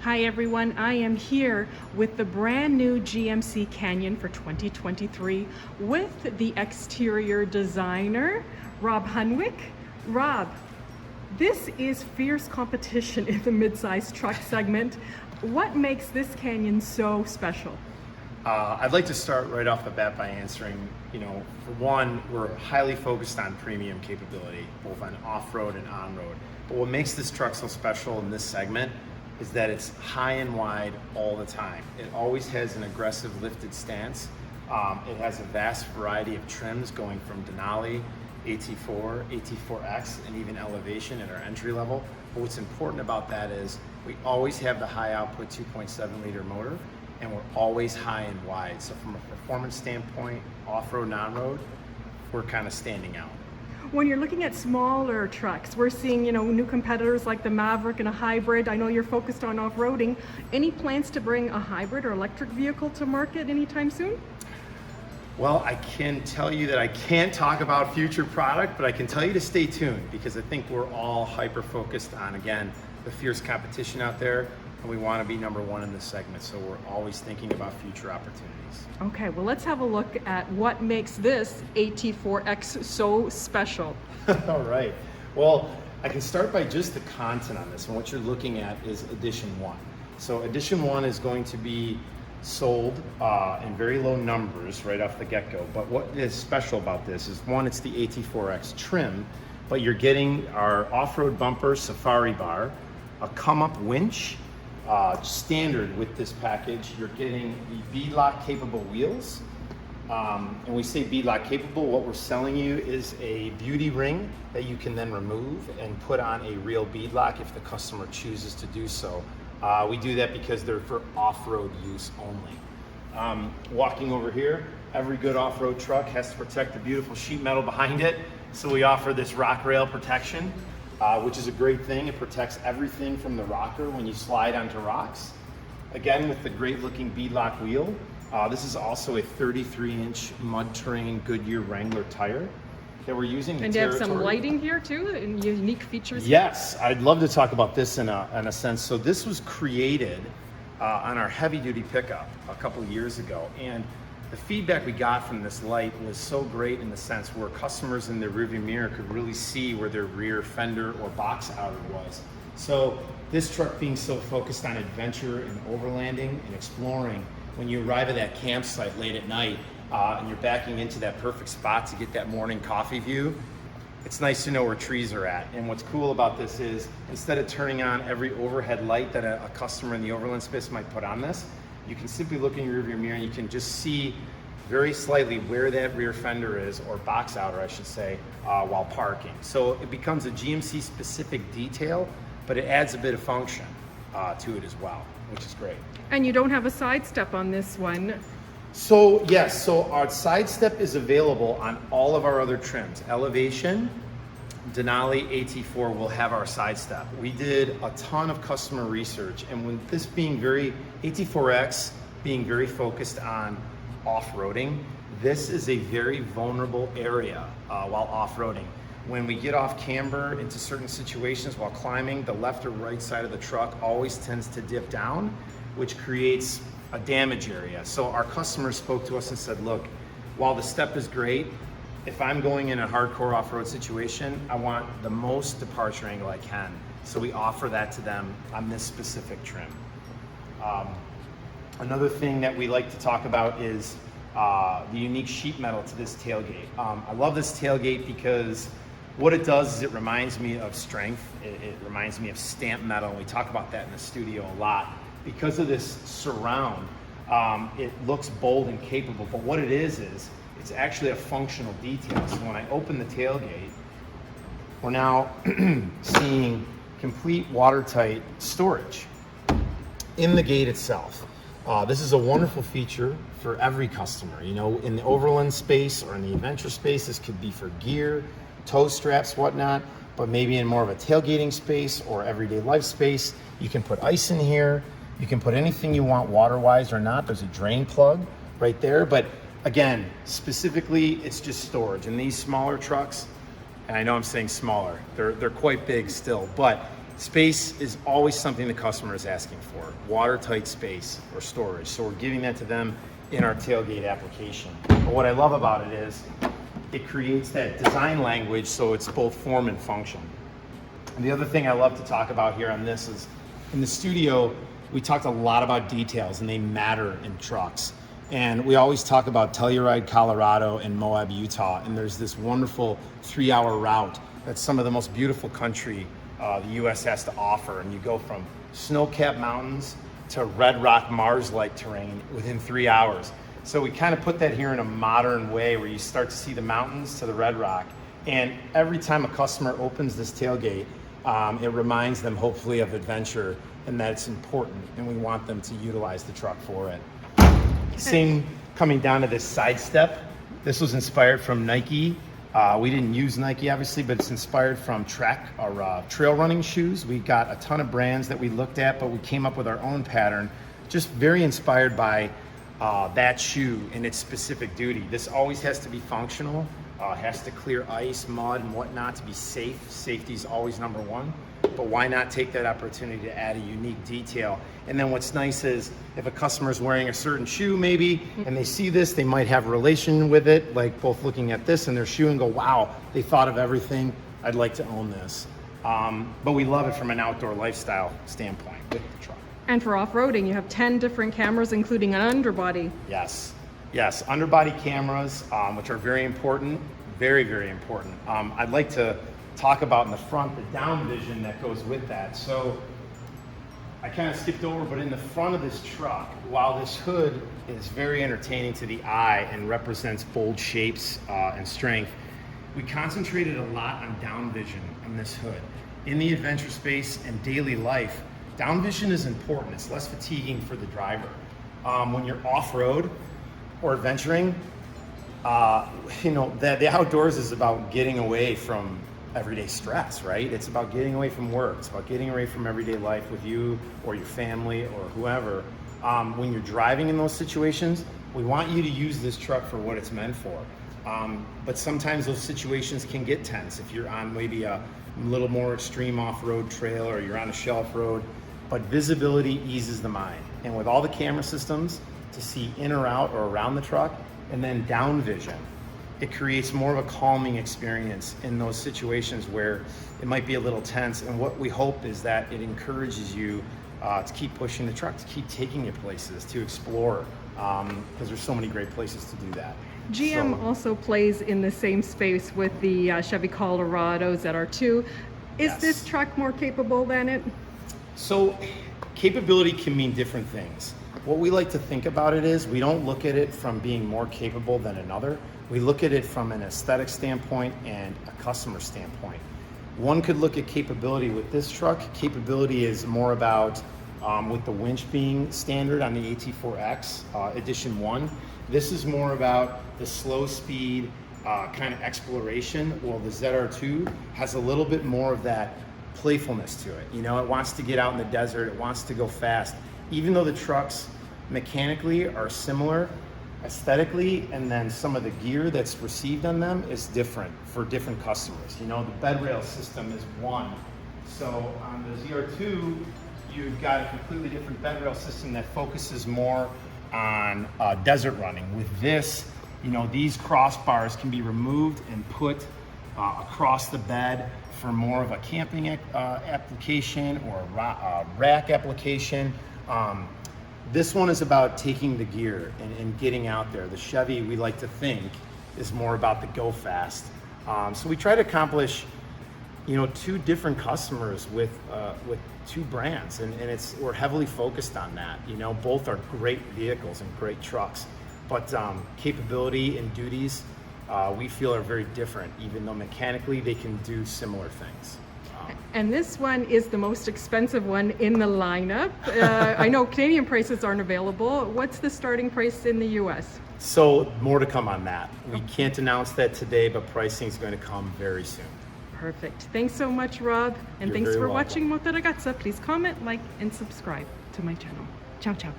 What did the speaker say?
Hi everyone, I am here with the brand new GMC Canyon for 2023 with the exterior designer, Rob Hunwick. Rob, this is fierce competition in the midsize truck segment. What makes this Canyon so special? I'd like to start right off the bat by answering, for one, we're highly focused on premium capability, both on off-road and on-road. But what makes this truck so special in this segment is that it's high and wide all the time. It always has an aggressive lifted stance. It has a vast variety of trims going from Denali, AT4, AT4X, and even Elevation at our entry level. But what's important about that is we always have the high output 2.7 liter motor, and we're always high and wide. So from a performance standpoint, off-road, non-road, we're kind of standing out. When you're looking at smaller trucks, we're seeing, new competitors like the Maverick and a hybrid. I know you're focused on off-roading. Any plans to bring a hybrid or electric vehicle to market anytime soon? Well, I can tell you that I can't talk about future product, but I can tell you to stay tuned because I think we're all hyper-focused on, again, the fierce competition out there, and we want to be number one in this segment, so we're always thinking about future opportunities. Okay, well, let's have a look at what makes this AT4X so special. All right. Well, I can start by just the content on this, and what you're looking at is Edition 1. So Edition 1 is going to be sold in very low numbers right off the get-go, but what is special about this is, one, it's the AT4X trim, but you're getting our off-road bumper safari bar, a come-up winch. Standard with this package, you're getting the beadlock capable wheels. And we say beadlock capable, what we're selling you is a beauty ring that you can then remove and put on a real beadlock if the customer chooses to do so. We do that because they're for off-road use only. Walking over here, every good off-road truck has to protect the beautiful sheet metal behind it. So we offer this rock rail protection. Which is a great thing. It protects everything from the rocker when you slide onto rocks. Again, with the great looking beadlock wheel. This is also a 33-inch mud terrain Goodyear Wrangler tire that we're using. And you have some lighting here too, and unique features. Yes, I'd love to talk about this in a sense. So this was created on our heavy duty pickup a couple of years ago. And the feedback we got from this light was so great in the sense where customers in their rearview mirror could really see where their rear fender or box outer was. So this truck being so focused on adventure and overlanding and exploring, when you arrive at that campsite late at night and you're backing into that perfect spot to get that morning coffee view, it's nice to know where trees are at. And what's cool about this is instead of turning on every overhead light that a customer in the overland space might put on this, you can simply look in your rearview mirror and you can just see very slightly where that rear fender is, or box outer, I should say, while parking. So it becomes a GMC specific detail, but it adds a bit of function to it as well, which is great. And you don't have a side step on this one. So yes, so our side step is available on all of our other trims. Elevation, Denali, AT4 will have our side step. We did a ton of customer research, and with this being AT4X being very focused on off-roading, this is a very vulnerable area while off-roading. When we get off camber into certain situations while climbing, the left or right side of the truck always tends to dip down, which creates a damage area. So our customers spoke to us and said, look, while the step is great, if I'm going in a hardcore off-road situation, I want the most departure angle I can. So we offer that to them on this specific trim. Another thing that we like to talk about is the unique sheet metal to this tailgate. I love this tailgate because what it does is it reminds me of strength. It reminds me of stamped metal. We talk about that in the studio a lot. Because of this surround, it looks bold and capable, but what it is it's actually a functional detail. So when I open the tailgate, we're now seeing complete watertight storage in the gate itself. This is a wonderful feature for every customer. In the overland space or in the adventure space, this could be for gear, tow straps, whatnot, but maybe in more of a tailgating space or everyday life space, you can put ice in here. You can put anything you want water-wise or not. There's a drain plug right there, but again, specifically, it's just storage. And these smaller trucks, and I know I'm saying smaller, they're quite big still, but Space is always something the customer is asking for, watertight space or storage. So we're giving that to them in our tailgate application. But what I love about it is it creates that design language so it's both form and function. And the other thing I love to talk about here on this is in the studio, we talked a lot about details and they matter in trucks. And we always talk about Telluride, Colorado and Moab, Utah. And there's this wonderful 3-hour route that's some of the most beautiful country the US has to offer. And you go from snow-capped mountains to red rock Mars-like terrain within 3 hours. So we kind of put that here in a modern way where you start to see the mountains to the red rock. And every time a customer opens this tailgate, it reminds them hopefully of adventure and that it's important and we want them to utilize the truck for it. Same coming down to this side step. This was inspired from Nike. We didn't use Nike obviously, but it's inspired from Trek, our trail running shoes. We got a ton of brands that we looked at, but we came up with our own pattern, just very inspired by that shoe and its specific duty. This always has to be functional, has to clear ice, mud, and whatnot to be safe. Safety is always number one, but why not take that opportunity to add a unique detail? And then what's nice is if a customer is wearing a certain shoe maybe, and they see this, they might have a relation with it, like both looking at this and their shoe and go, wow, they thought of everything. I'd like to own this. But we love it from an outdoor lifestyle standpoint with the truck. And for off-roading, you have 10 different cameras, including an underbody. Yes, yes, underbody cameras, which are very important, very, very important. I'd like to talk about in the front the down vision that goes with that. So I kind of skipped over, but in the front of this truck, while this hood is very entertaining to the eye and represents bold shapes and strength, we concentrated a lot on down vision on this hood. In the adventure space and daily life, down vision is important. It's less fatiguing for the driver. When you're off-road or adventuring, the outdoors is about getting away from everyday stress, right? It's about getting away from work. It's about getting away from everyday life with you or your family or whoever. When you're driving in those situations, we want you to use this truck for what it's meant for. But sometimes those situations can get tense if you're on maybe a little more extreme off-road trail or you're on a shelf road. But visibility eases the mind. And with all the camera systems to see in or out or around the truck, and then down vision, it creates more of a calming experience in those situations where it might be a little tense. And what we hope is that it encourages you to keep pushing the truck, to keep taking you places, to explore, because there's so many great places to do that. GM also plays in the same space with the Chevy Colorado ZR2. Is Yes. this truck more capable than it? So capability can mean different things. What we like to think about it is we don't look at it from being more capable than another. We look at it from an aesthetic standpoint and a customer standpoint. One could look at capability with this truck. Capability is more about, with the winch being standard on the AT4X Edition 1, this is more about the slow speed kind of exploration, while the ZR2 has a little bit more of that playfulness to it. You know, it wants to get out in the desert, it wants to go fast. Even though the trucks mechanically are similar, aesthetically, and then some of the gear that's received on them is different for different customers. You know, the bed rail system is one. So on the ZR2, you've got a completely different bed rail system that focuses more on desert running. With this, you know, these crossbars can be removed and put across the bed for more of a camping application or a rack application. This one is about taking the gear and getting out there. The Chevy, we like to think, is more about the go fast. So we try to accomplish, you know, two different customers with two brands, and we're heavily focused on that. You know, both are great vehicles and great trucks, but capability and duties we feel are very different, even though mechanically they can do similar things. And this one is the most expensive one in the lineup. I know Canadian prices aren't available. What's the starting price in the US? So more to come on that. We can't announce that today, but pricing is going to come very soon. Perfect. Thanks so much, Rob. And You're thanks very for welcome. watching Moto Ragazza. Please comment, like, and subscribe to my channel. Ciao, ciao.